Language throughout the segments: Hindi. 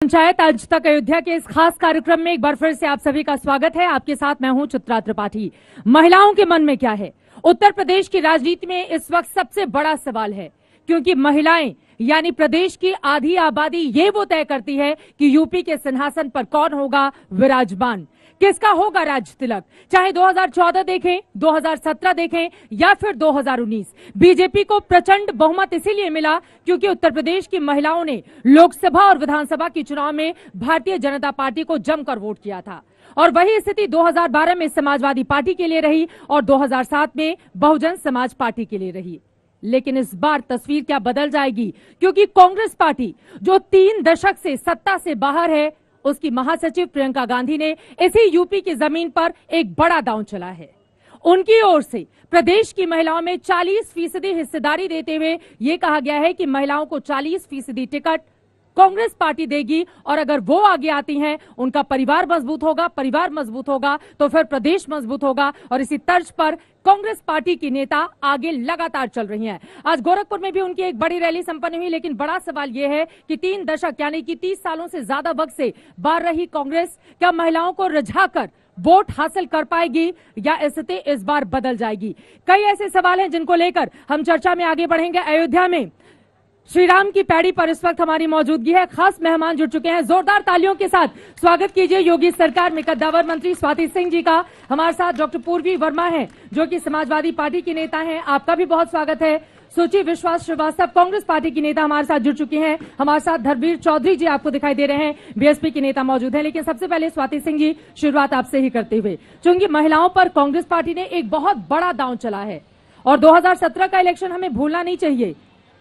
पंचायत आज तक अयोध्या के इस खास कार्यक्रम में एक बार फिर से आप सभी का स्वागत है। आपके साथ मैं हूं चित्रा त्रिपाठी। महिलाओं के मन में क्या है, उत्तर प्रदेश की राजनीति में इस वक्त सबसे बड़ा सवाल है, क्योंकि महिलाएं यानी प्रदेश की आधी आबादी ये वो तय करती है कि यूपी के सिंहासन पर कौन होगा विराजमान, किसका होगा राज तिलक। चाहे 2014 देखें, 2017 देखें या फिर 2019, बीजेपी को प्रचंड बहुमत इसीलिए मिला क्योंकि उत्तर प्रदेश की महिलाओं ने लोकसभा और विधानसभा के चुनाव में भारतीय जनता पार्टी को जमकर वोट किया था। और वही स्थिति 2012 में समाजवादी पार्टी के लिए रही और 2007 में बहुजन समाज पार्टी के लिए रही। लेकिन इस बार तस्वीर क्या बदल जाएगी, क्योंकि कांग्रेस पार्टी जो 3 दशक से सत्ता से बाहर है, उसकी महासचिव प्रियंका गांधी ने इसी यूपी की जमीन पर एक बड़ा दांव चला है। उनकी ओर से प्रदेश की महिलाओं में 40% हिस्सेदारी देते हुए यह कहा गया है कि महिलाओं को 40% टिकट कांग्रेस पार्टी देगी और अगर वो आगे आती हैं, उनका परिवार मजबूत होगा, परिवार मजबूत होगा तो फिर प्रदेश मजबूत होगा। और इसी तर्ज पर कांग्रेस पार्टी की नेता आगे लगातार चल रही हैं। आज गोरखपुर में भी उनकी एक बड़ी रैली संपन्न हुई, लेकिन बड़ा सवाल यह है कि 3 दशक यानी कि 30 सालों से ज्यादा वक्त से बाहर रही कांग्रेस क्या महिलाओं को रिझाकर वोट हासिल कर पाएगी या स्थिति इस बार बदल जाएगी। कई ऐसे सवाल हैं जिनको लेकर हम चर्चा में आगे बढ़ेंगे। अयोध्या में श्री राम की पैड़ी पर इस वक्त हमारी मौजूदगी है, खास मेहमान जुड़ चुके हैं। जोरदार तालियों के साथ स्वागत कीजिए योगी सरकार में कद्दावर मंत्री स्वाति सिंह जी का। हमारे साथ डॉक्टर पूर्वी वर्मा हैं जो कि समाजवादी पार्टी की नेता हैं, आपका भी बहुत स्वागत है। सुचि विश्वास श्रीवास्तव कांग्रेस पार्टी की नेता हमारे साथ जुड़ चुकी हैं। हमारे साथ धर्मवीर चौधरी जी आपको दिखाई दे रहे हैं, बीएसपी की नेता मौजूद हैं। लेकिन सबसे पहले स्वाति सिंह जी, शुरुआत आपसे ही करते हुए, चूंकि महिलाओं पर कांग्रेस पार्टी ने एक बहुत बड़ा दांव चला है और 2017 का इलेक्शन हमें भूलना नहीं चाहिए।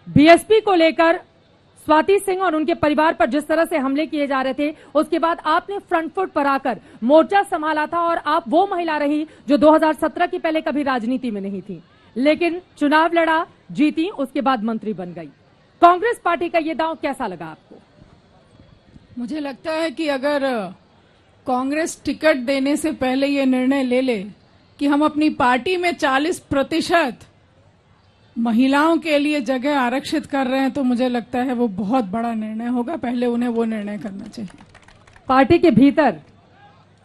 बीएसपी को लेकर स्वाति सिंह और उनके परिवार पर जिस तरह से हमले किए जा रहे थे, उसके बाद आपने फ्रंट फुट पर आकर मोर्चा संभाला था और आप वो महिला रही जो 2017 की पहले कभी राजनीति में नहीं थी, लेकिन चुनाव लड़ा, जीती, उसके बाद मंत्री बन गई। कांग्रेस पार्टी का ये दांव कैसा लगा आपको? मुझे लगता है कि अगर कांग्रेस टिकट देने से पहले ये निर्णय ले ले कि हम अपनी पार्टी में 40% महिलाओं के लिए जगह आरक्षित कर रहे हैं, तो मुझे लगता है वो बहुत बड़ा निर्णय होगा। पहले उन्हें वो निर्णय करना चाहिए। पार्टी के भीतर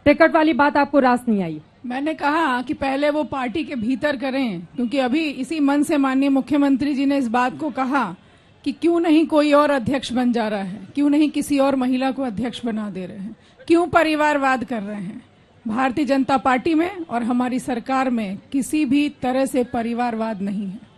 टिकट वाली बात आपको रास नहीं आई? मैंने कहा कि पहले वो पार्टी के भीतर करें, क्योंकि अभी इसी मन से माननीय मुख्यमंत्री जी ने इस बात को कहा कि क्यों नहीं कोई और अध्यक्ष बन जा रहा है, क्यों नहीं किसी और महिला को अध्यक्ष बना दे रहे हैं, क्यों परिवारवाद कर रहे हैं। भारतीय जनता पार्टी में और हमारी सरकार में किसी भी तरह से परिवारवाद नहीं है।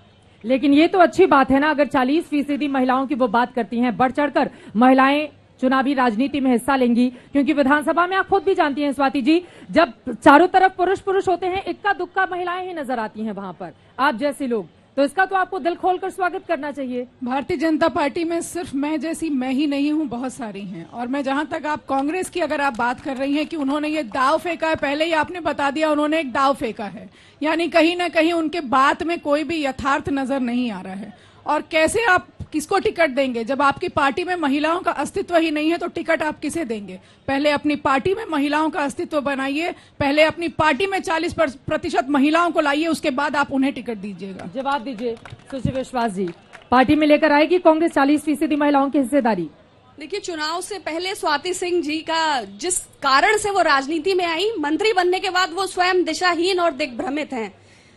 लेकिन ये तो अच्छी बात है ना, अगर 40% महिलाओं की वो बात करती हैं, बढ़ चढ़कर महिलाएं चुनावी राजनीति में हिस्सा लेंगी, क्योंकि विधानसभा में आप खुद भी जानती हैं स्वाति जी, जब चारों तरफ पुरुष होते हैं, इक्का दुक्का महिलाएं ही नजर आती हैं वहां पर, आप जैसे लोग, तो इसका तो आपको दिल खोलकर स्वागत करना चाहिए। भारतीय जनता पार्टी में सिर्फ मैं जैसी मैं ही नहीं हूं, बहुत सारी हैं। और मैं जहां तक आप कांग्रेस की अगर आप बात कर रही हैं कि उन्होंने ये दाव फेंका है, पहले ही आपने बता दिया उन्होंने एक दाव फेंका है, यानी कहीं ना कहीं उनके बात में कोई भी यथार्थ नजर नहीं आ रहा है। और कैसे आप किसको टिकट देंगे जब आपकी पार्टी में महिलाओं का अस्तित्व ही नहीं है, तो टिकट आप किसे देंगे? पहले अपनी पार्टी में महिलाओं का अस्तित्व बनाइए, पहले अपनी पार्टी में 40% महिलाओं को लाइए, उसके बाद आप उन्हें टिकट दीजिएगा। जवाब दीजिए सुचि विश्वास जी, पार्टी में लेकर आएगी कांग्रेस 40% महिलाओं की हिस्सेदारी? देखिए, चुनाव से पहले स्वाति सिंह जी का जिस कारण से वो राजनीति में आई, मंत्री बनने के बाद वो स्वयं दिशाहीन और दिग्भ्रमित हैं।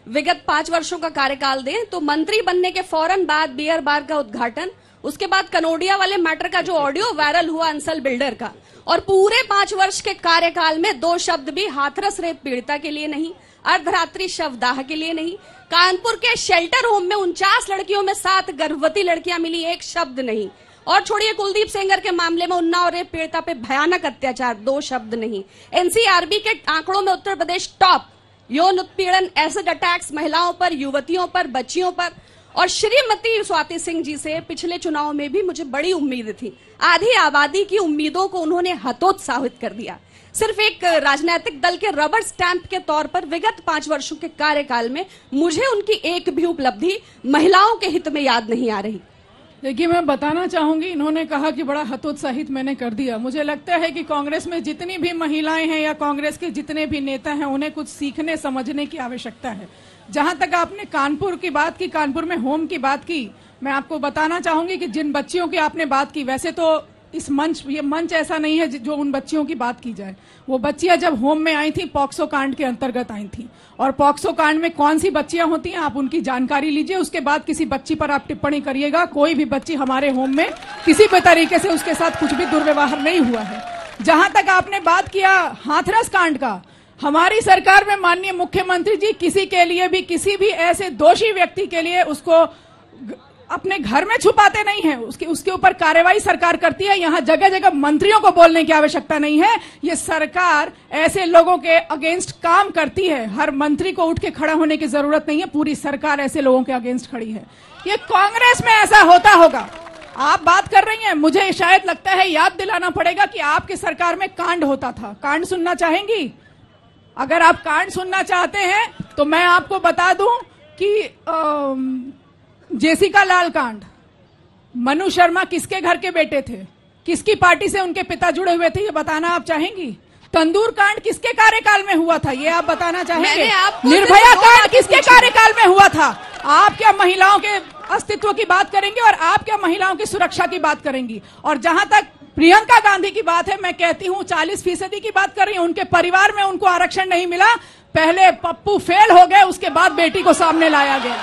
विगत 5 वर्षों का कार्यकाल दें तो मंत्री बनने के फौरन बाद बियर बार का उद्घाटन, उसके बाद कनोडिया वाले मैटर का जो ऑडियो वायरल हुआ अंसल बिल्डर का, और पूरे 5 वर्ष के कार्यकाल में 2 शब्द भी हाथरस रेप पीड़िता के लिए नहीं, अर्धरात्रि शवदाह के लिए नहीं, कानपुर के शेल्टर होम में 49 लड़कियों में 7 गर्भवती लड़कियां मिली, एक शब्द नहीं। और छोड़िए कुलदीप सेंगर के मामले में उन्नाव रेप पीड़िता पे भयानक अत्याचार, 2 शब्द नहीं। एनसीआरबी के आंकड़ों में उत्तर प्रदेश टॉप, यौन उत्पीड़न, एसिड अटैक्स महिलाओं पर, युवतियों पर, बच्चियों पर। और श्रीमती स्वाति सिंह जी से पिछले चुनाव में भी मुझे बड़ी उम्मीद थी। आधी आबादी की उम्मीदों को उन्होंने हतोत्साहित कर दिया। सिर्फ एक राजनीतिक दल के रबर स्टैंप के तौर पर विगत 5 वर्षों के कार्यकाल में मुझे उनकी एक भी उपलब्धि महिलाओं के हित में याद नहीं आ रही। देखिए, मैं बताना चाहूंगी, इन्होंने कहा कि बड़ा हतोत्साहित मैंने कर दिया। मुझे लगता है कि कांग्रेस में जितनी भी महिलाएं हैं या कांग्रेस के जितने भी नेता हैं, उन्हें कुछ सीखने समझने की आवश्यकता है। जहां तक आपने कानपुर की बात की, कानपुर में होम की बात की, मैं आपको बताना चाहूंगी कि जिन बच्चियों की आपने बात की, वैसे तो ये मंच ऐसा नहीं है जो उन बच्चियों की बात की जाए। वो बच्चियां जब होम में आई थी, पॉक्सो कांड के अंतर्गत आई थी, और पॉक्सो कांड में कौन सी बच्चियां होती हैं आप उनकी जानकारी लीजिए, उसके बाद किसी बच्ची पर आप टिप्पणी करिएगा। कोई भी बच्ची हमारे होम में किसी भी तरीके से उसके साथ कुछ भी दुर्व्यवहार नहीं हुआ है। जहां तक आपने बात किया हाथरस कांड का, हमारी सरकार में माननीय मुख्यमंत्री जी किसी के लिए भी, किसी भी ऐसे दोषी व्यक्ति के लिए उसको अपने घर में छुपाते नहीं है, उसके ऊपर कार्रवाई सरकार करती है। यहाँ जगह जगह मंत्रियों को बोलने की आवश्यकता नहीं है। ये सरकार ऐसे लोगों के अगेंस्ट काम करती है। हर मंत्री को उठ के खड़ा होने की जरूरत नहीं है, पूरी सरकार ऐसे लोगों के अगेंस्ट खड़ी है। ये कांग्रेस में ऐसा होता होगा। आप बात कर रही हैं, मुझे शायद लगता है याद दिलाना पड़ेगा कि आपकी सरकार में कांड होता था। कांड सुनना चाहेंगी? अगर आप कांड सुनना चाहते हैं तो मैं आपको बता दूं कि जेसिका लाल कांड, मनु शर्मा किसके घर के बेटे थे, किसकी पार्टी से उनके पिता जुड़े हुए थे, ये बताना आप चाहेंगी? तंदूर कांड किसके कार्यकाल में हुआ था, ये आप बताना चाहेंगे? निर्भया कांड किसके कार्यकाल में हुआ था? आप क्या महिलाओं के अस्तित्व की बात करेंगे और आप क्या महिलाओं की सुरक्षा की बात करेंगी? और जहां तक प्रियंका गांधी की बात है, मैं कहती हूं 40% की बात कर रही हूं। उनके परिवार में उनको आरक्षण नहीं मिला, पहले पप्पू फेल हो गए, उसके बाद बेटी को सामने लाया गया।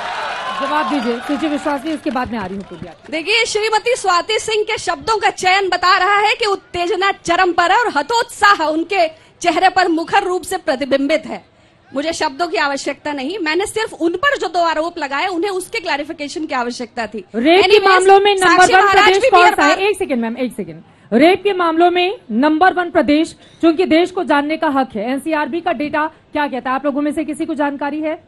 जवाब दीजिए सुचि विश्वास जी, उसके बाद में आ रही हूँ। देखिए, श्रीमती स्वाति सिंह के शब्दों का चयन बता रहा है कि उत्तेजना चरम पर है और हतोत्साह उनके चेहरे पर मुखर रूप से प्रतिबिंबित है। मुझे शब्दों की आवश्यकता नहीं, मैंने सिर्फ उन पर जो 2 आरोप लगाए उन्हें उसके क्लैरिफिकेशन की आवश्यकता थी। रेप के मामलों में नंबर 1 प्रदेश कौन सा है? एक सेकंड मैम, एक सेकंड। रेप के मामलों में नंबर 1 प्रदेश, क्योंकि देश को जानने का हक है। एनसीआरबी का डेटा क्या कहता है? आप लोगों में से किसी को जानकारी है?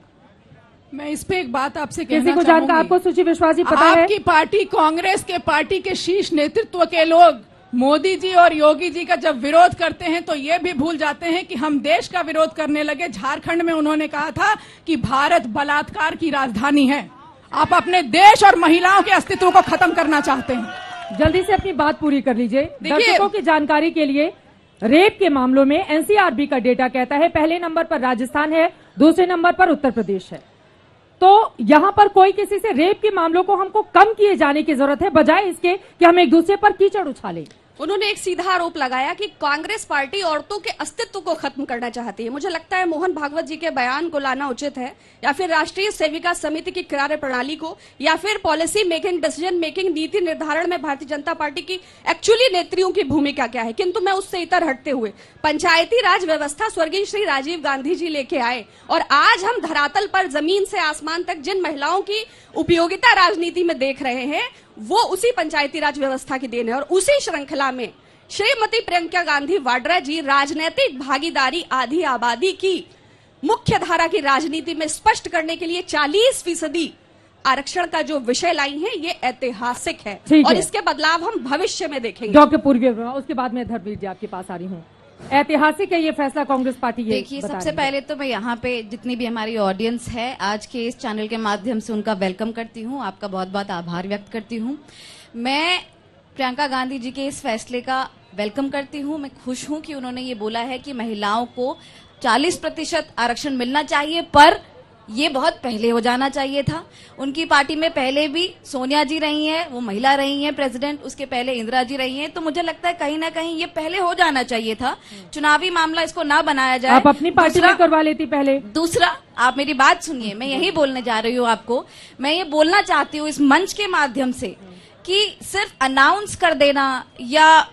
मैं इस पे एक बात आपसे कहना किसी को जानकारी? आपको सुचि विश्वास जी पता है? आपकी पार्टी कांग्रेस के पार्टी के शीर्ष नेतृत्व के लोग मोदी जी और योगी जी का जब विरोध करते हैं तो ये भी भूल जाते हैं कि हम देश का विरोध करने लगे। झारखंड में उन्होंने कहा था कि भारत बलात्कार की राजधानी है। आप अपने देश और महिलाओं के अस्तित्व को खत्म करना चाहते हैं। जल्दी से अपनी बात पूरी कर लीजिए। दर्शकों की जानकारी के लिए, रेप के मामलों में एनसीआरबी का डेटा कहता है पहले नंबर पर राजस्थान है, दूसरे नंबर पर उत्तर प्रदेश है। तो यहां पर कोई किसी से रेप के मामलों को हमको कम किए जाने की जरूरत है, बजाय इसके कि हम एक दूसरे पर कीचड़ उछालें। उन्होंने एक सीधा आरोप लगाया कि कांग्रेस पार्टी औरतों के अस्तित्व को खत्म करना चाहती है। मुझे लगता है मोहन भागवत जी के बयान को लाना उचित है, या फिर राष्ट्रीय सेविका समिति की कार्य प्रणाली को, या फिर पॉलिसी मेकिंग, डिसीजन मेकिंग, नीति निर्धारण में भारतीय जनता पार्टी की एक्चुअली नेत्रियों की भूमिका क्या है। किंतु मैं उससे इतर हटते हुए पंचायती राज व्यवस्था स्वर्गीय श्री राजीव गांधी जी लेके आए, और आज हम धरातल पर जमीन से आसमान तक जिन महिलाओं की उपयोगिता राजनीति में देख रहे हैं, वो उसी पंचायती राज व्यवस्था की देन है। और उसी श्रृंखला में श्रीमती प्रियंका गांधी वाड्रा जी राजनीतिक भागीदारी आधी आबादी की मुख्य धारा की राजनीति में स्पष्ट करने के लिए 40% आरक्षण का जो विषय लाई है, ये ऐतिहासिक है और इसके बदलाव हम भविष्य में देखेंगे। डॉक्टर पूर्वी, उसके बाद में धर्मवीर जी आपके पास आ रही हूँ। ऐतिहासिक है ये फैसला कांग्रेस पार्टी। देखिए, सबसे पहले तो मैं यहाँ पे जितनी भी हमारी ऑडियंस है आज के इस चैनल के माध्यम से उनका वेलकम करती हूँ, आपका बहुत बहुत आभार व्यक्त करती हूँ। मैं प्रियंका गांधी जी के इस फैसले का वेलकम करती हूँ। मैं खुश हूँ कि उन्होंने ये बोला है कि महिलाओं को 40% आरक्षण मिलना चाहिए, पर ये बहुत पहले हो जाना चाहिए था। उनकी पार्टी में पहले भी सोनिया जी रही हैं, वो महिला रही हैं प्रेसिडेंट, उसके पहले इंदिरा जी रही हैं। तो मुझे लगता है कहीं ना कहीं ये पहले हो जाना चाहिए था। चुनावी मामला इसको ना बनाया जाए। आप अपनी पार्टी में करवा लेती पहले। दूसरा, आप मेरी बात सुनिए, मैं यही बोलने जा रही हूँ आपको। मैं ये बोलना चाहती हूँ इस मंच के माध्यम से कि सिर्फ अनाउंस कर देना या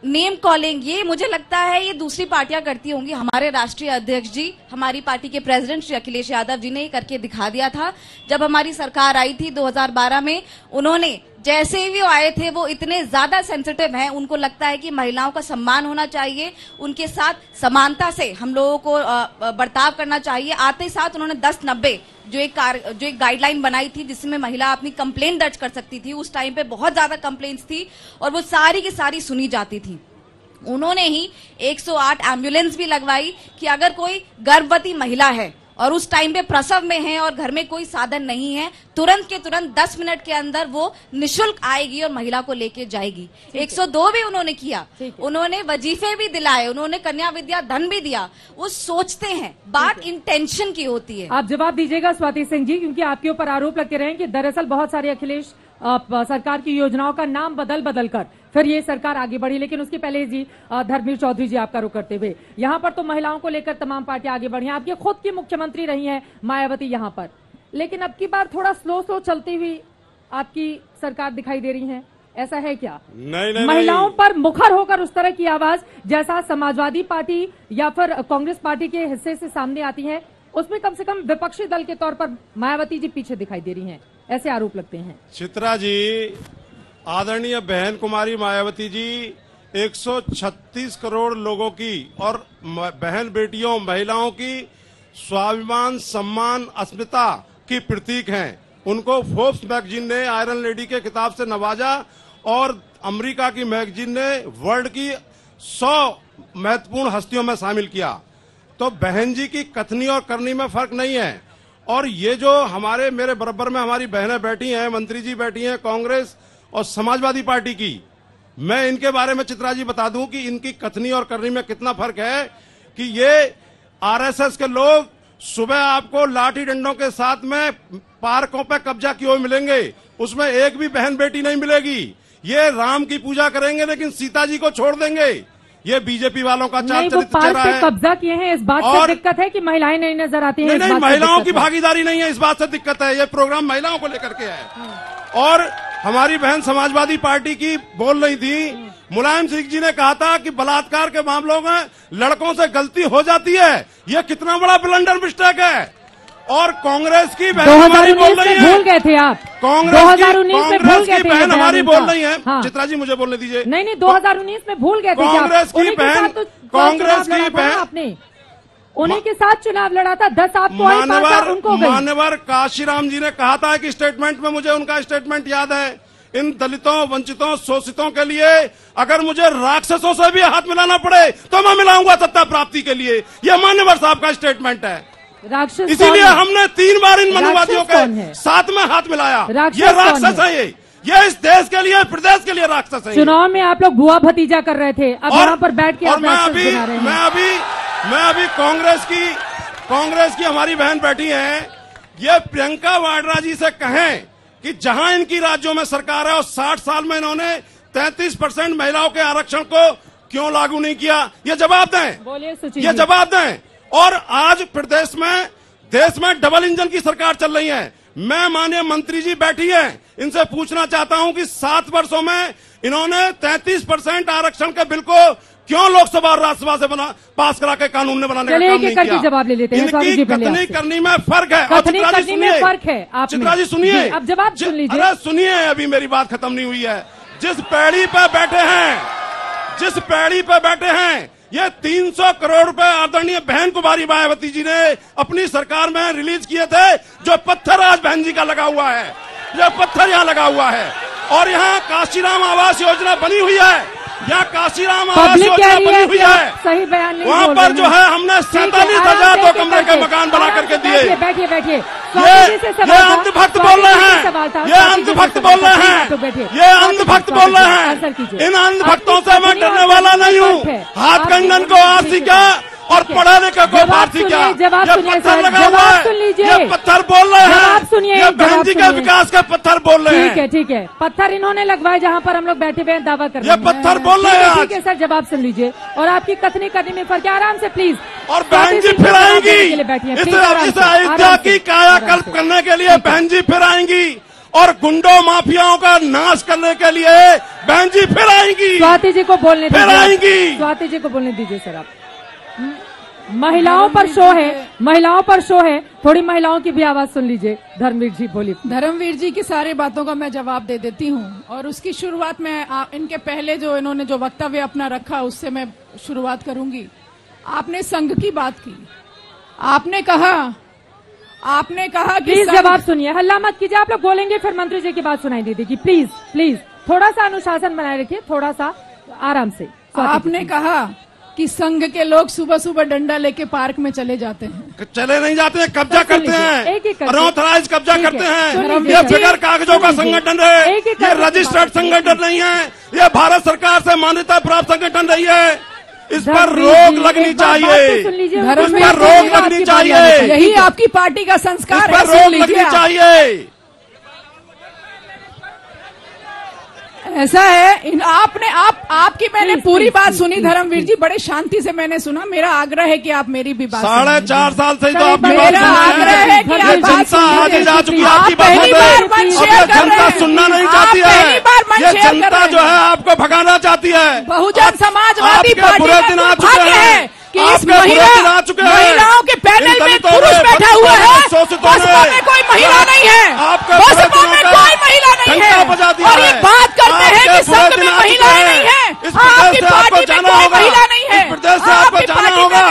नेम कॉलिंग, ये मुझे लगता है ये दूसरी पार्टियां करती होंगी। हमारे राष्ट्रीय अध्यक्ष जी, हमारी पार्टी के प्रेसिडेंट श्री अखिलेश यादव जी ने ये करके दिखा दिया था। जब हमारी सरकार आई थी 2012 में, उन्होंने जैसे ही वो आए थे वो इतने ज्यादा सेंसिटिव हैं, उनको लगता है कि महिलाओं का सम्मान होना चाहिए, उनके साथ समानता से हम लोगों को बर्ताव करना चाहिए। आते ही साथ उन्होंने 10-90 जो एक गाइडलाइन बनाई थी जिसमें महिला अपनी कंप्लेंट दर्ज कर सकती थी। उस टाइम पे बहुत ज्यादा कंप्लेंट्स थी और वो सारी की सारी सुनी जाती थी। उन्होंने ही 108 एम्बुलेंस भी लगवाई कि अगर कोई गर्भवती महिला है और उस टाइम पे प्रसव में है और घर में कोई साधन नहीं है, तुरंत के तुरंत 10 मिनट के अंदर वो निशुल्क आएगी और महिला को लेके जाएगी। 102 भी उन्होंने किया, उन्होंने वजीफे भी दिलाए, उन्होंने कन्या विद्या धन भी दिया। वो सोचते हैं, बात इंटेंशन की होती है। आप जवाब दीजिएगा स्वाति सिंह जी, क्योंकि आपके ऊपर आरोप लगते रहे कि दरअसल बहुत सारे अखिलेश सरकार की योजनाओं का नाम बदल कर फिर ये सरकार आगे बढ़ी। लेकिन उसके पहले जी धर्मवीर चौधरी जी आपका रुख करते हुए, यहाँ पर तो महिलाओं को लेकर तमाम पार्टियां आगे बढ़ी हैं। आपकी खुद की मुख्यमंत्री रही हैं मायावती यहाँ पर, लेकिन अब की बार थोड़ा स्लो चलती हुई आपकी सरकार दिखाई दे रही है, ऐसा है क्या? नहीं, महिलाओं पर मुखर होकर उस तरह की आवाज जैसा समाजवादी पार्टी या फिर कांग्रेस पार्टी के हिस्से से सामने आती है, उसमें कम से कम विपक्षी दल के तौर पर मायावती जी पीछे दिखाई दे रही हैं, ऐसे आरोप लगते हैं। चित्रा जी, आदरणीय बहन कुमारी मायावती जी 136 करोड़ लोगों की और बहन बेटियों महिलाओं की स्वाभिमान, सम्मान, अस्मिता की प्रतीक हैं। उनको फोर्ब्स मैगजीन ने आयरन लेडी के खिताब से नवाजा और अमेरिका की मैगजीन ने वर्ल्ड की 100 महत्वपूर्ण हस्तियों में शामिल किया। तो बहन जी की कथनी और करनी में फर्क नहीं है। और ये जो मेरे बराबर में हमारी बहनें बैठी हैं, मंत्री जी बैठी हैं कांग्रेस और समाजवादी पार्टी की, मैं इनके बारे में चित्रा जी बता दूं कि इनकी कथनी और करनी में कितना फर्क है कि ये आरएसएस के लोग सुबह आपको लाठी डंडों के साथ में पार्कों पे कब्जा किए हुए मिलेंगे, उसमें एक भी बहन बेटी नहीं मिलेगी। ये राम की पूजा करेंगे लेकिन सीता जी को छोड़ देंगे। ये बीजेपी वालों का चाल चरित्र चेहरा है। कब्जा किए हैं, इस बात से दिक्कत है कि महिलाएं नहीं नजर आती हैं? नहीं, महिलाओं की भागीदारी नहीं है, इस बात से दिक्कत है। ये प्रोग्राम महिलाओं को लेकर के है। और हमारी बहन समाजवादी पार्टी की बोल रही थी, मुलायम सिंह जी ने कहा था कि बलात्कार के मामलों में लड़कों से गलती हो जाती है। ये कितना बड़ा ब्लंडर मिस्टेक है। और कांग्रेस की बहन हमारी बोल रही है, भूल गए थे आप, कांग्रेस की बहन हमारी बोल रही है। हाँ। चित्रा जी मुझे बोलने दीजिए। नहीं, 2019 में भूल गए थे। कांग्रेस की बहन आपने उन्हीं के साथ चुनाव लड़ा था, 10 आपको मान्यवर काशीराम जी ने कहा था कि स्टेटमेंट में, मुझे उनका स्टेटमेंट याद है, इन दलितों, वंचितों, शोषितों के लिए अगर मुझे राक्षसों से भी हाथ मिलाना पड़े तो मैं मिलाऊंगा सत्ता प्राप्ति के लिए। यह मान्यवर साहब का स्टेटमेंट है। राक्षस इसीलिए हमने 3 बार इन मनुवादियों के साथ में हाथ मिलाया। ये राक्षस है, ये इस देश के लिए, प्रदेश के लिए राक्षस है। चुनाव में आप लोग बुआ भतीजा कर रहे थे, अब यहाँ पर बैठ के मैं अभी कांग्रेस की हमारी बहन बैठी है, ये प्रियंका वाड्रा जी से कहें कि जहां इनकी राज्यों में सरकार है और 60 साल में इन्होंने 33% महिलाओं के आरक्षण को क्यों लागू नहीं किया, ये जवाब दें। बोलिए, ये जवाब दें। और आज प्रदेश में, देश में डबल इंजन की सरकार चल रही है। मैं माननीय मंत्री जी बैठी है, इनसे पूछना चाहता हूं कि 7 वर्षों में इन्होंने 33% आरक्षण के बिल को क्यों लोकसभा और राज्यसभा से पास करा के कानून ने बनाने का काम नहीं किया। जवाब ले लेते हैं। इनकी कथनी करनी में फर्क है। कथनी करनी में फर्क है। चित्रा जी सुनिए, अब जवाब सुन लीजिए। अरे सुनिए, अभी मेरी बात खत्म नहीं हुई है। जिस पैड़ी पे बैठे हैं ये 300 करोड़ रुपए आदरणीय बहन कुमारी मायावती जी ने अपनी सरकार में रिलीज किए थे, जो पत्थर आज बहन जी का लगा हुआ है। ये पत्थर यहाँ लगा हुआ है। और यहाँ काशीराम आवास योजना बनी हुई है, यहाँ काशीराम आवास योजना बनी हुई है। सही बयान नहीं, वहाँ पर जो है हमने 47,000 2 कमरे के मकान बना करके दिए। बैठिए। ये अंधभक्त बोल रहे हैं, ये अंधभक्त बोल रहे हैं। इन अंधभक्तों से मैं डरने वाला नहीं हूँ। हाथ कंगन को आरसी क्या और पढ़ा लिखा को फारसी क्या, ये पत्थर लगा हुआ है, ये पत्थर बोल रहे हैं, ये बहन जी के विकास का पत्थर बोल रहे हैं। ठीक है, पत्थर इन्होंने लगवाए जहाँ पर हम लोग बैठे हुए दावा कर रहे हैं। ये पत्थर बोल रहे हैं। ठीक है सर, जवाब सुन लीजिए। और आपकी कथनी करने में फर्क है, आराम से प्लीज। और बहन जी फिर आएंगी, इसे अयोध्या की कायाकल्प करने के लिए बहन जी फिर आएंगी और गुंडों माफियाओं का नाश करने के लिए बहन जी फिर आएंगी। स्वाति जी को बोलने फिर आएंगी। स्वाति जी को बोलने दीजिए सर। आप महिलाओं पर शो है, थोड़ी महिलाओं की भी आवाज सुन लीजिए। धर्मवीर जी बोलिए। धर्मवीर जी की सारी बातों का मैं जवाब दे देती हूँ और उसकी शुरुआत में इनके पहले जो इन्होंने जो वक्तव्य अपना रखा उससे मैं शुरुआत करूंगी। आपने संघ की बात की, आपने कहा कि प्लीज जवाब सुनिए, हल्ला मत कीजिए। आप लोग बोलेंगे फिर मंत्री जी की बात सुनाई दे देगी। प्लीज थोड़ा सा अनुशासन बनाए रखिए, थोड़ा सा आराम से। आपने कहा कि संघ के लोग सुबह सुबह डंडा लेके पार्क में चले जाते हैं। चले नहीं जाते हैं, कब्जा करते हैं, अनऑथराइज कब्जा करते हैं। ये फिगर कागजों का संगठन है, ये रजिस्टर्ड संगठन नहीं है, ये भारत सरकार से मान्यता प्राप्त संगठन नहीं है। इस पर रोक लगनी चाहिए, इस पर रोक लगनी चाहिए। यही आपकी पार्टी का संस्कार है, रोक लगनी चाहिए। ऐसा है, आपकी मैंने पूरी बात सुनी धर्मवीर जी, बड़े शांति से मैंने सुना। मेरा आग्रह है कि आप मेरी भी बात 4.5 साल से तो आपकी बात मेरा आग्रह है कि आप बात जनता आगे जा चुकी है आपकी बात पहली बार मंच शेयर कर रहे जनता हैं। सुनना नहीं आप चाहती पहली बार मंच है। ये शेयर कर जनता रहे जो है आपको भगाना चाहती है। बहुजन समाजवादी आपके पार्टी बुरे दिन आ चुके हैं कि इस आपके बुरे दिन आ चुके हैं। महिलाओं के पैनल में पुरुष बैठा हुआ है, बसपा में कोई महिला नहीं है, बसपा में कोई महिला नहीं है, और ये बात करते हैं कि संघ में महिलाएं नहीं है। आपकी पार्टी में कोई महिला नहीं है, प्रदेश से आपको जाना होगा।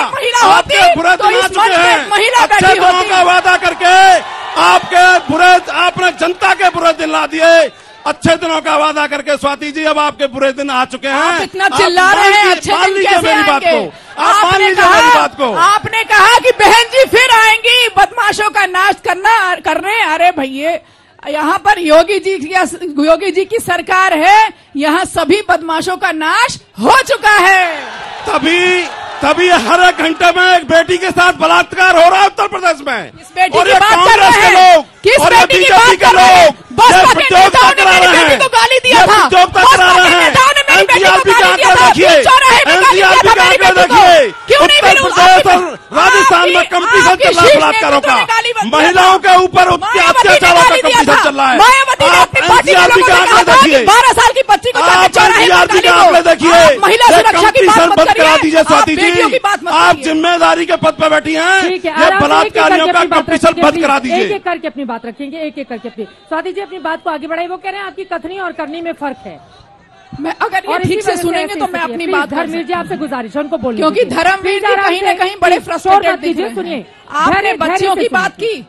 आपके बुरे दिन आ चुके हैं। महिला अच्छे बैठी दिनों होती का वादा करके आपने जनता के बुरे दिन ला दिए। अच्छे दिनों का वादा करके स्वाति जी अब आपके बुरे दिन आ चुके हैं। आप इतना चिल्ला रहे हैं, अच्छे मान दिन लीजिए कैसे मेरी बात आएंगे? को, आप मान लीजिए मेरी बात को। आपने कहा कि बहन जी फिर आएंगी बदमाशों का नाश करने। अरे भैया, यहाँ पर योगी जी की सरकार है, यहाँ सभी बदमाशों का नाश हो चुका है। तभी हर एक घंटे में एक बेटी के साथ बलात्कार हो रहा है उत्तर प्रदेश में। किस बेटी और की ये बात कर कांग्रेस रहे के हैं? लोग किस और ये बेटी की बात बीजेपी के कर रहे हैं? लोग बसपा के प्रतियोगिता नेताओं ने करा मेरी रहे बेटी हैं। को गाली दिया ये था। प्रतियोगिता बसपा करा के रहे हैं। नेताओं ने मेरी बेटी को एनसीआरपी का गाली दिया आंकड़ा था। देखिए, चौराहे में गाली दिया था एनसीआरपी का मेरी आंकड़ा बेटी को। देखिए। क्यों नहीं उत्तर मिली? प्रदेश और राजस्थान में कंपटीशन चल रहा है बलात्कारों का। महिलाओं के ऊपर अत्याचारों का कंपटीशन चल रहा है। मायावती ने अपनी पार्टी के लोगों से कहा था कि 12 साल की बच्ची को जाकर चौराहे में गाली दो। देखिए, आप महिला सुरक्षा की बात मत बंद करा करिए, दीजिए स्वाति आप बेटियों की जी। बात मत आप करिए। जिम्मेदारी के पद पर बैठी हैं। ठीक है, ये आराम से बलात्कारियों का कंपटीशन बंद करा एक दीजिए। एक करके अपनी बात रखेंगे, एक एक करके अपनी। स्वाति जी अपनी बात को आगे बढ़ाइए। वो कह रहे हैं आपकी कथनी और करनी में फर्क है। मैं अगर ये और इसी ठीक से वजह सुनेंगे ऐसे तो मैं स्थिति है। अपनी प्लीज, बात कर धर्मवीर जी सकती हूँ। आपसे गुजारिश है, उनको बोलने क्योंकि दीजिए। धर्मवीर प्लीज, जी आराम कहीं न से, कहीं बड़े प्लीज, शोर फ्रस्ट्रेटेड मत दिख कीजिए, रहे हैं। सुनिए। आपने धैर्य बच्चियों से की सुनिए। बात की,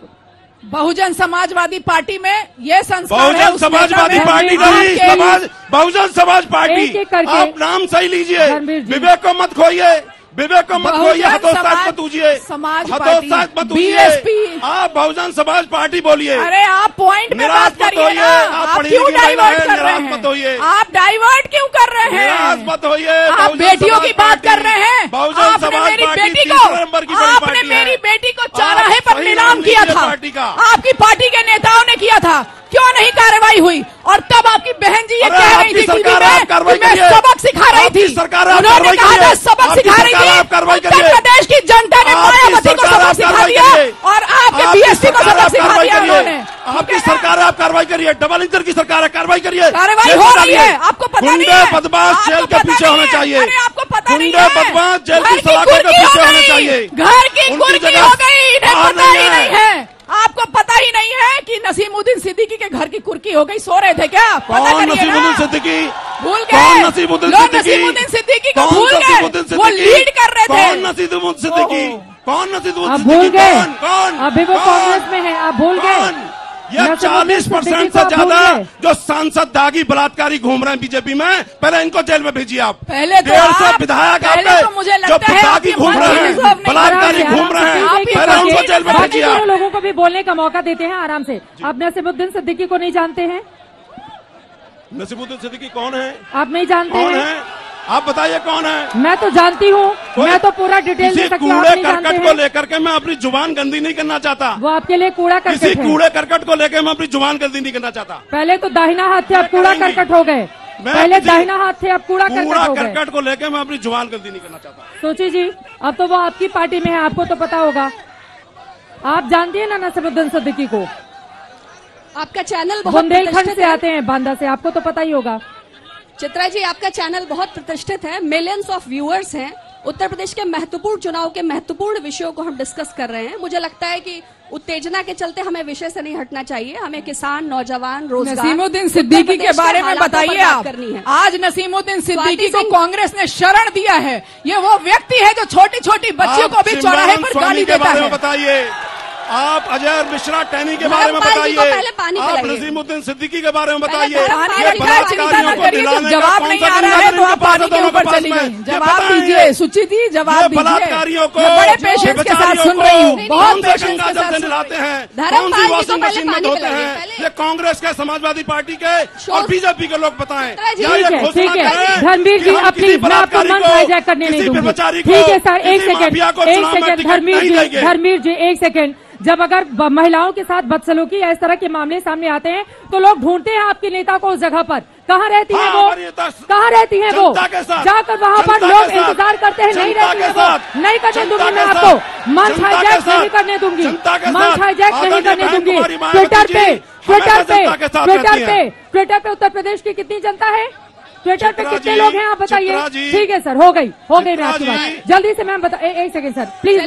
बहुजन समाजवादी पार्टी में ये संस्कार है, बहुजन उस समाजवादी नेता में पार्टी नहीं, आपके- बहुजन समाज पार्टी। एक एक करके। आप नाम सही लीजिए, धर्मवीर जी। विवेक को मत खोइए, विवेक को मत खोइए, बहुजन हतोत्साह समाज- मत ऊजिए, समाज हतोत्साह मत पार्टी, ऊजिए। BSP। आप बहुजन समाज पार्टी बोलिए। अरे आप पॉइंट पे निराश बात मत करिए होइए, ना। आप आप पढ़ी क्यों लिखी महिला डाइवर्ट हैं, कर रहे निराश मत होइए। हैं? आप डाइवर्ट क्यों कर रहे निराश हैं? मत होइए। आप बहुजन बेटियों समाज की बात पार्टी, कर रहे हैं। बहुजन आपने समाज मेरी पार्टी बेटी को, 3 नंबर की बड़ी आपने पार्टी है। मेरी बेटी को आप चौराहे पर सही नीलाम नाम किया लीजिए था। पार्टी का। आपकी पार्टी के नेताओं ने किया था, क्यों नहीं कार्रवाई हुई? और तब आपकी बहन जी ये अरे कह रही आपकी थी टीवी सरकार में आप कार्रवाई कि मैं करिए। सबक सिखा रही आपकी थी। सरकार आप उन्होंने कार्रवाई कहा था करिए। सबक आपकी सिखा रही सरकार आप थी। कार्रवाई उत्तर करिए। प्रदेश की जनता ने आपकी मायावती को सरकार सबक आप सिखा कार्रवाई दिया करिए। और आपके आपकी बीएसपी को सरकार सबक आप सिखा कार्रवाई दिया करिए। उन्होंने। आपकी सरकार आप कार्रवाई करिए। डबल इंजन की सरकार है, कार्रवाई करिए। कार्रवाई जेल हो में रही डालिए। है, आपको पता नहीं गुंडे है? बदमाश आपको जेल के पता पीछे नहीं होने है? चाहिए। अरे आपको पता नहीं गुंडे है? बदमाश जेल घर की की सलाखों के कुर्की पीछे हो होने गई। चाहिए। घर की उनकी कुर्की जगह हो गई, इन्हें बाहर पता ही नहीं नहीं है। आपको पता ही नहीं है कि नसीमुद्दीन सिद्दीकी के घर की कुर्की हो गई। सो रहे थे क्या? पता कौन करिए ना। नसीमुद्दीन सिद्दीकी? भूल कौन गए? नसीमुद्दीन लोग सिद्दीकी? नसीमुद्दीन सिद्दीकी को कौन भूल नसीमुद्दीन गए। वो सिद्दीकी? लीड कर रहे थे। कौन नसीमुद्दीन सिद्दीकी? कौन नसीमुद्दीन आप सिद्दीकी? भूल गए? कौन? कौन? अभी वो कौन? कांग्रेस में है, आप भूल गए? कौन? ये नसीमुद्दीन 40% सिद्दीकी को से आप भूल ज्यादा गए? जो सांसद दागी बलात्कारी घूम रहे हैं बीजेपी में, पहले इनको जेल में भेजिए आप। पहले तो 150 आप- विधायक पहले आपके तो मुझे जो लगता है दागी आपकी घूम पार्टी रहे डिजर्व हैं, नहीं बलात्कारी आराम से, घूम रहे आराम हैं, से, पहले उनको जेल में बाकी भेजिए दोनों आप। लोगों को भी बोलने का मौका देते हैं आराम से। आप नसीमुद्दीन सिद्दीकी को नहीं जानते हैं? नसीमुद्दीन सिद्दीकी कौन है? आप नहीं जानते कौन हैं? है? आप बताइए कौन है? मैं तो जानती हूँ, मैं तो पूरा डिटेल किसी दे सकती हूँ। आप कूड़े नहीं जानते करकट को हैं? लेकर के मैं अपनी जुबान गंदी नहीं करना चाहता। वो आपके लिए कूड़ा किसी करकट है। कूड़े करकट को लेकर मैं अपनी जुबान गंदी नहीं करना चाहता। पहले तो दाहिना हाथ थे, अब कूड़ा करेंगे। करकट हो गए। मैं पहले किसी- दाहिना हाथ थे, अब कूड़ा कूड़ा करकट हो गए। करकट को लेकर मैं अपनी जुबान गंदी नहीं करना चाहता। सोची जी, अब तो वो आपकी पार्टी में है, आपको तो पता होगा। आप जानती है ना नसीमुद्दीन सिद्दीकी को? आपका चैनल बहुत बुंदेलखंड प्रतिष्ठित से है। आते हैं, बांदा से, आपको तो पता ही होगा। चित्रा जी, आपका चैनल बहुत प्रतिष्ठित है, मिलियंस ऑफ व्यूअर्स हैं। उत्तर प्रदेश के महत्वपूर्ण चुनाव के महत्वपूर्ण विषयों को हम डिस्कस कर रहे हैं। मुझे लगता है कि उत्तेजना के चलते हमें विषय से नहीं हटना चाहिए। हमें किसान, नौजवान, रोजगार, नसीमुद्दीन सिद्दीकी के बारे में बताइए आप। करनी है। आज नसीमुद्दीन सिद्दीकी को सिंह- कांग्रेस ने शरण दिया है। ये वो व्यक्ति है जो छोटी छोटी बच्चियों को भी चौराहे पर गाली के देता बारे में है। बताइए। आप अजय मिश्रा टैनी के बारे में धर्मपाल जी को बताइए। पहले पानी आप पिलाइए। नसीमुद्दीन सिद्दीकी के बारे में पहले बताइए। धर्मपाल पानी ये का चिंता बलात्कारियों न को करिए, दिलाने जब का जवाब कौन नहीं सा आ रहा नियम है तो इनके आप पास है पानी के दोनों ऊपर पास चली में? गई। ये जवाब बताएं। दीजिए सुची जी, ये जवाब दीजिए। बलात्कारियों को, मैं बड़े पेशेंस के साथ सुन रही हूँ, बहुत कौन से पेशेंस गंगा के जल साथ से सुन नहलाते रही हूँ। हैं, धर्मपाल कौन जी सी को वॉशिंग पहले मशीन में पानी धोते पिलाइए, हैं? पहले। ये कांग्रेस के, समाजवादी पार्टी के और बीजेपी के लोग बताएं। जी, क्या ये ठीक है, घोषणा ठीक है। करें धर्मवीर कि जी, हम अब किसी प्लीज मैं आपको बलात्कारी मंच को, हाईजैक करने नहीं किसी दूंगी। व्यभिचारी को, ठीक है सर, एक किसी सेकंड, माफिया को एक चुनाव में सेकंड। टिकट नहीं देंगे। धर्मवीर जी, एक सेकंड। जब अगर महिलाओं के साथ बदसलूकी या इस तरह के मामले सामने आते हैं तो लोग ढूंढते हैं आपके नेता को उस जगह पर। कहाँ रहती है वो, कहाँ रहती है वो? जाकर वहाँ पर लोग इंतजार करते हैं, नहीं रहती है वो। नहीं करने दूंगी मैं आपको, मंच हाईजैक नहीं करने दूंगी, मंच हाईजैक नहीं करने दूंगी। ट्विटर पे उत्तर प्रदेश की कितनी जनता है? ट्विटर पे कितने लोग हैं आप बताइए? ठीक है सर, हो गई मैं आपकी बात। जल्दी से मैम बता, एक सेकंड सर प्लीज,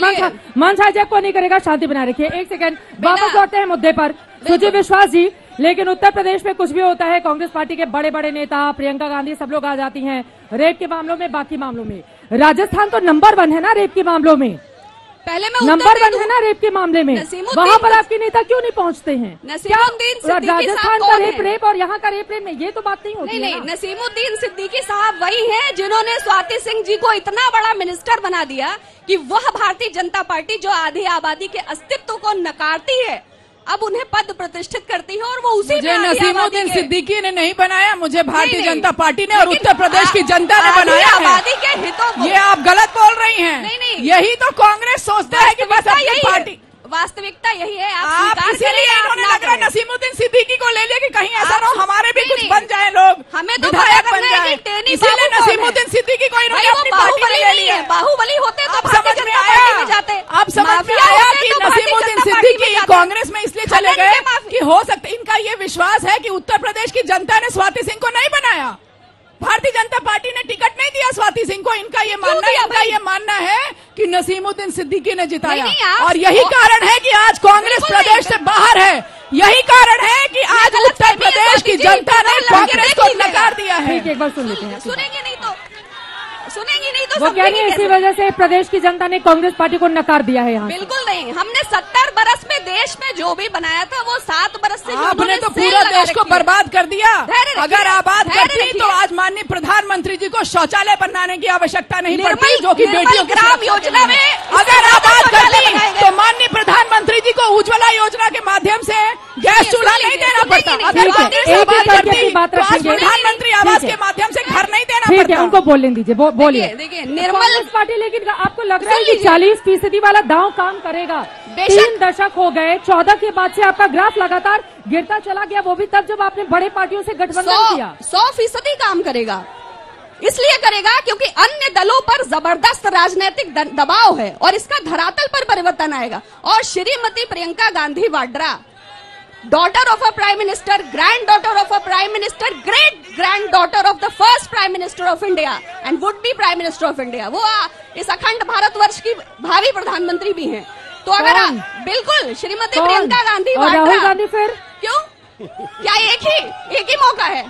मंच हाईजैक को नहीं करेगा, शांति बनाए रखिए। एक सेकंड, वापस लौटते हैं मुद्दे पर। सुजीत विश्वास जी, लेकिन उत्तर प्रदेश में कुछ भी होता है, कांग्रेस पार्टी के बड़े बड़े नेता, प्रियंका गांधी, सब लोग आ जाती हैं रेप के मामलों में, बाकी मामलों में। राजस्थान तो नंबर 1 है ना रेप के मामलों में, पहले मैं नंबर 1 है ना रेप के मामले में। वहाँ पर आपके नेता क्यों नहीं पहुँचते हैं? राजस्थान का रेप और यहाँ का रेप में ये तो बात नहीं होती। नहीं, नसीमुद्दीन सिद्दीकी साहब वही हैं जिन्होंने स्वाति सिंह जी को इतना बड़ा मिनिस्टर बना दिया कि वह भारतीय जनता पार्टी जो आधी आबादी के अस्तित्व को नकारती है, अब उन्हें पद प्रतिष्ठित करती है और वो उसी मुझे नसीमुद्दीन सिद्दीकी ने नहीं बनाया, मुझे भारतीय जनता पार्टी ने और उत्तर प्रदेश की जनता ने बनाया है। आबादी के हितों को, ये आप गलत बोल रही हैं। नहीं, यही तो कांग्रेस सोचता है कि बस अपनी पार्टी, वास्तविकता यही है। आप इसीलिए इन्होंने लग रहा है नसीमुद्दीन सिद्दीकी को ले लिया कि कहीं ऐसा ना हो हमारे भी कुछ बन जाए, लोग हमें तो विधायक बन जाए, इसीलिए नसीमुद्दीन सिद्दीकी को इन्होंने अपनी पार्टी में ले लिया। बाहुबली होते तो समझ में आया, अब समझ में आया कि नसीमुद्दीन सिद्दीकी कांग्रेस में इसलिए चले गए कि हो सकता है, इनका ये विश्वास है कि उत्तर प्रदेश की जनता ने स्वाति सिंह को नहीं बनाया, भारतीय जनता पार्टी ने टिकट नहीं दिया स्वाति सिंह को। इनका ये मानना है कि नसीमुद्दीन सिद्दीकी ने जिताया, और यही कारण है कि आज कांग्रेस प्रदेश से बाहर है। यही कारण है कि आज उत्तर प्रदेश की जनता ने कांग्रेस को नकार दिया है। एक बार सुन लेते हैं। सुनेंगे नहीं तो वो कह रही है इसी वजह से प्रदेश की जनता ने कांग्रेस पार्टी को नकार दिया है यहाँ। बिल्कुल नहीं, हमने 70 बरस में देश में जो भी बनाया था वो 7 बरस से आपने तो पूरा देश को बर्बाद कर दिया। अगर आबाद करती तो आज माननीय प्रधानमंत्री जी को शौचालय बनाने की आवश्यकता नहीं पड़ती, जो कि बेटियों ग्राम योजना में अगर आबाद करती तो माननीय प्रधानमंत्री जी को उज्ज्वला योजना के माध्यम से गैस चूल्हा नहीं देना पड़ता। अगर प्रधानमंत्री आवास के माध्यम से घर नहीं देना पड़ता। ठीक है, उनको बोलने दीजिए, बोलिए। देखिए निर्मल पार्टी, लेकिन आपको लग रहा है कि 40% वाला दांव काम करेगा? 3 दशक हो गए, 14 के बाद से आपका ग्राफ लगातार गिरता चला गया, वो भी तब जब आपने बड़े पार्टियों से गठबंधन किया। 100% काम करेगा, इसलिए करेगा क्योंकि अन्य दलों पर जबरदस्त राजनीतिक दबाव है और इसका धरातल पर परिवर्तन आएगा। और Shrimati Priyanka Gandhi Vadra, daughter of a prime minister, grand daughter of a prime minister, great grand daughter of the first prime minister of India and would be prime minister of India, वो इस अखंड भारतवर्ष की भावी प्रधानमंत्री भी हैं। तो अगर बिल्कुल श्रीमती प्रियंका गांधी और राहुल गांधी, फिर क्यों? क्या एक ही मौका है?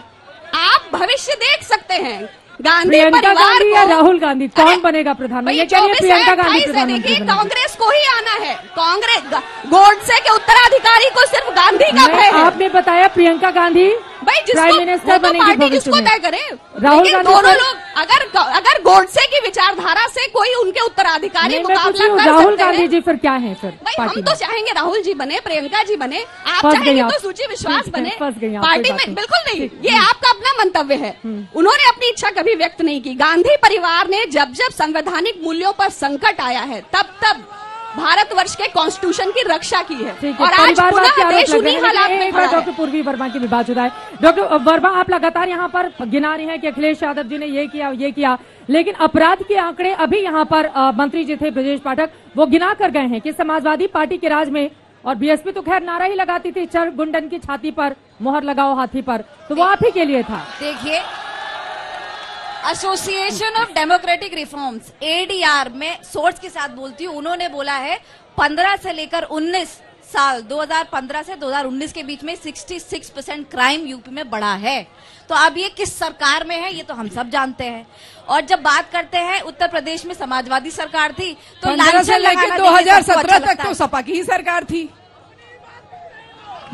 आप भविष्य देख सकते हैं। गांधी परिवार या राहुल गांधी कौन बनेगा प्रधानमंत्री? प्रियंका गांधी प्रधानमंत्री। कांग्रेस को ही आना है। कांग्रेस गोडसे के उत्तराधिकारी को सिर्फ गांधी का भय है। आपने बताया प्रियंका गांधी प्राइम मिनिस्टर बनेगी, जिसको तय करे। राहुल गांधी दोनों लोग अगर गोडसे की विचारधारा से कोई उनके उत्तराधिकारी मुकाबला कर राहुल गांधी जी फिर क्या है? फिर हम तो चाहेंगे राहुल जी बने, प्रियंका जी बने, आप चाहेंगे तो सुची विश्वास बने पार्टी में। बिल्कुल नहीं, ये आपका अपना मंतव्य है। उन्होंने अपनी इच्छा कभी व्यक्त नहीं की। गांधी परिवार ने जब संवैधानिक मूल्यों पर संकट आया है तब भारतवर्ष के कॉन्स्टिट्यूशन की रक्षा की है। और आज पुनः देश उन्हीं हालात में खड़ा है। डॉक्टर पूर्वी वर्मा की भी बात जुदा है। डॉक्टर वर्मा, आप लगातार यहाँ पर गिना रहे हैं कि अखिलेश यादव जी ने ये किया, लेकिन अपराध के आंकड़े अभी यहाँ पर मंत्री जी थे ब्रजेश पाठक, वो गिना कर गए हैं कि समाजवादी पार्टी के राज में, और बीएसपी तो खैर नारा ही लगाती थी, चर गुंडन की छाती पर मोहर लगाओ हाथी पर, तो वो आप ही के लिए था। देखिए, association of democratic reforms ADR में सोर्स के साथ बोलती हूँ, उन्होंने बोला है 15 से लेकर 19 साल 2015 से 2019 के बीच में 66% क्राइम यूपी में बढ़ा है। तो अब ये किस सरकार में है ये तो हम सब जानते हैं। और जब बात करते हैं उत्तर प्रदेश में समाजवादी सरकार थी तो 2017 तक तो सपा की ही सरकार थी।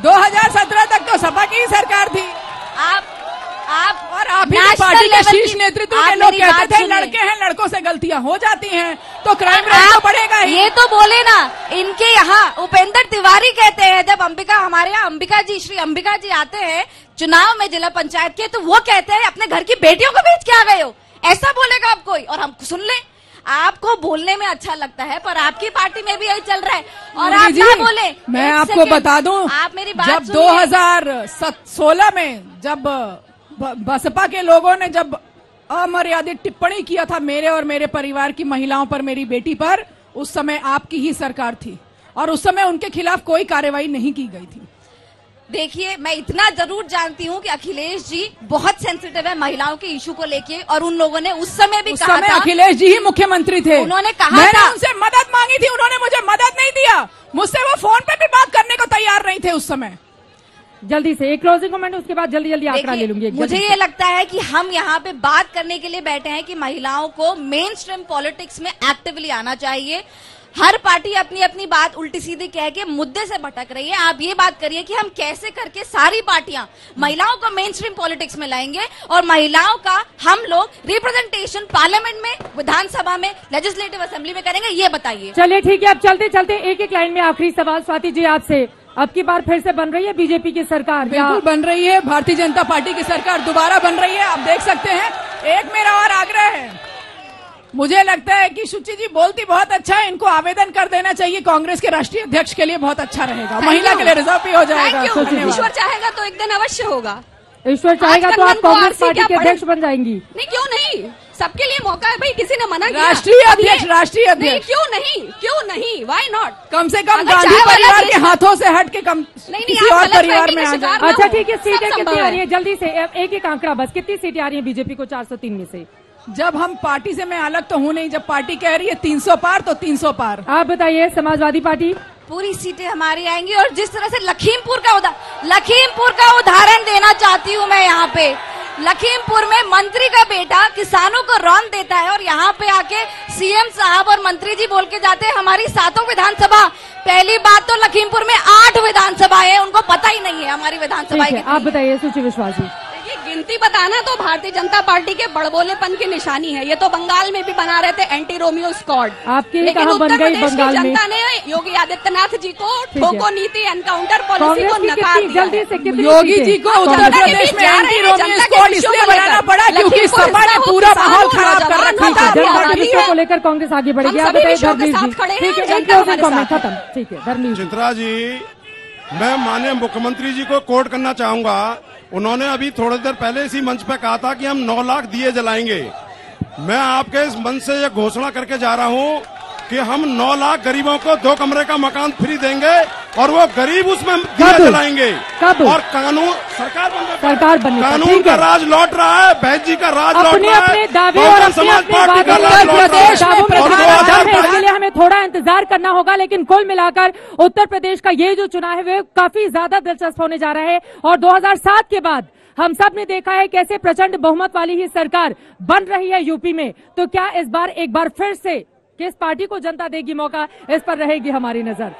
2017 तक तो सपा की ही सरकार थी। आप ही पार्टी के शीर्ष नेतृत्व के लोग कहते थे लड़के हैं, लड़कों से गलतियां हो जाती हैं तो क्राइम रेट तो बढ़ेगा ही। ये तो बोले ना, इनके यहाँ उपेंद्र तिवारी कहते हैं, जब हमारे यहाँ श्री अंबिका जी आते हैं चुनाव में जिला पंचायत के, तो वो कहते हैं अपने घर की बेटियों को बेच के आ गए हो, ऐसा बोलेगा आप कोई? और हम सुन ले, आपको बोलने में अच्छा लगता है, पर आपकी पार्टी में भी यही चल रहा है और मुरली आप जी, ना बोले। मैं एक आपको सेकेंड, बता दूं, आप मेरी बात जब सुनिए। 2016 में जब बसपा के लोगों ने जब अमर्यादित टिप्पणी किया था मेरे और मेरे परिवार की महिलाओं पर, मेरी बेटी पर, उस समय आपकी ही सरकार थी और उस समय उनके खिलाफ कोई कार्रवाई नहीं की गई थी। देखिए, मैं इतना जरूर जानती हूँ कि अखिलेश जी बहुत सेंसिटिव है महिलाओं के इशू को लेके, और उन लोगों ने उस समय भी कहा था, अखिलेश जी ही मुख्यमंत्री थे, उन्होंने कहा मैंने था, उनसे मदद मांगी थी, उन्होंने मुझे मदद नहीं दिया, मुझसे वो फोन पे भी बात करने को तैयार नहीं थे उस समय। जल्दी से एक क्लोजिंग कमेंट, उसके बाद जल्दी जल्दी आंकड़ा ले लूंगी। मुझे ये लगता है कि हम यहाँ पे बात करने के लिए बैठे हैं कि महिलाओं को मेन स्ट्रीम पॉलिटिक्स में एक्टिवली आना चाहिए। हर पार्टी अपनी अपनी बात उल्टी सीधी कह के मुद्दे से भटक रही है। आप ये बात करिए कि हम कैसे करके सारी पार्टियां महिलाओं को मेन स्ट्रीम पॉलिटिक्स में लाएंगे और महिलाओं का हम लोग रिप्रेजेंटेशन पार्लियामेंट में, विधानसभा में, लेजिस्लेटिव असेंबली में करेंगे, ये बताइए। चलिए ठीक है, अब चलते चलते एक एक लाइन में आखिरी सवाल स्वाति जी आपसे। अब की बार फिर से बन रही है बीजेपी की सरकार? बिल्कुल बन रही है, भारतीय जनता पार्टी की सरकार दोबारा बन रही है, आप देख सकते हैं। एक मेरा और आग्रह है, मुझे लगता है कि शुचि जी बोलती बहुत अच्छा है, इनको आवेदन कर देना चाहिए कांग्रेस के राष्ट्रीय अध्यक्ष के लिए, बहुत अच्छा रहेगा, महिला के लिए रिजर्व भी हो जाएगा। ईश्वर चाहेगा तो एक दिन अवश्य होगा। ईश्वर चाहेगा तो आप कांग्रेस पार्टी के अध्यक्ष बन जाएंगी? नहीं, क्यों नहीं, सबके लिए मौका है भाई, किसी ने मना किया? राष्ट्रीय अध्यक्ष, राष्ट्रीय अध्यक्ष क्यों नहीं, वाई नॉट? कम से कम गांधी परिवार के हाथों से हट के कम किसी और परिवार में आ जाए। अच्छा ठीक है, सीटें कितनी आ रही है जल्दी से, एक एक आंकड़ा बस, कितनी सीटें आ रही है बीजेपी को 403 में से? जब हम पार्टी से, मैं अलग तो हूं नहीं, जब पार्टी कह रही है 300 पार तो 300 पार। आप बताइए, समाजवादी पार्टी? पूरी सीटें हमारी आएंगी, और जिस तरह से लखीमपुर का उदाहरण देना चाहती हूँ मैं यहाँ पे। लखीमपुर में मंत्री का बेटा किसानों को रौन देता है और यहाँ पे आके सीएम साहब और मंत्री जी बोल के जाते हैं हमारी 7 विधानसभा। पहली बात तो लखीमपुर में 8 विधानसभा है, उनको पता ही नहीं है हमारी विधानसभा की। आप बताइए सुचि विश्वास जी। ये गिनती बताना तो भारतीय जनता पार्टी के बड़बोलेपन की निशानी है। ये तो बंगाल में भी बना रहे थे एंटी रोमियो स्क्वाड, लेकिन उत्तर प्रदेश की जनता ने योगी आदित्यनाथ जी को ठोको नीति, एनकाउंटर पॉलिसी को नकार दिया। जल्दी से योगी जी को उत्तर प्रदेश में एंटी रोमियो स्क्वाड इसलिए बनाना पड़ा क्योंकि सपा ने पूरा माहौल खराब कर रखा था। जनता के विषय को लेकर कांग्रेस आगे बढ़ेगी। आप बताइए धर्मेश जी। ठीक है, खत्म। ठीक है धर्मेश जी। चित्रा जी, मैं माननीय मुख्यमंत्री जी को कोट करना चाहूंगा। उन्होंने अभी थोड़ी देर पहले इसी मंच पे कहा था कि हम 9 लाख दिए जलाएंगे। मैं आपके इस मंच से यह घोषणा करके जा रहा हूं कि हम 9 लाख गरीबों को 2 कमरे का मकान फ्री देंगे और वो गरीब उसमें दिए जलाएंगे। और कानून सरकार बनने कानून का राज लौट रहा है, बहन जी का राज लौट रहा है, अपने दावे और समाज पार्टी का राज लौट रहा है। इसके लिए हमें थोड़ा इंतजार करना होगा, लेकिन कुल मिलाकर उत्तर प्रदेश का ये जो चुनाव है वो काफी ज्यादा दिलचस्प होने जा रहा है। और 2007 के बाद हम सब ने देखा है कैसे प्रचंड बहुमत वाली ही सरकार बन रही है यूपी में। तो क्या इस बार एक बार फिर से किस पार्टी को जनता देगी मौका, इस पर रहेगी हमारी नजर।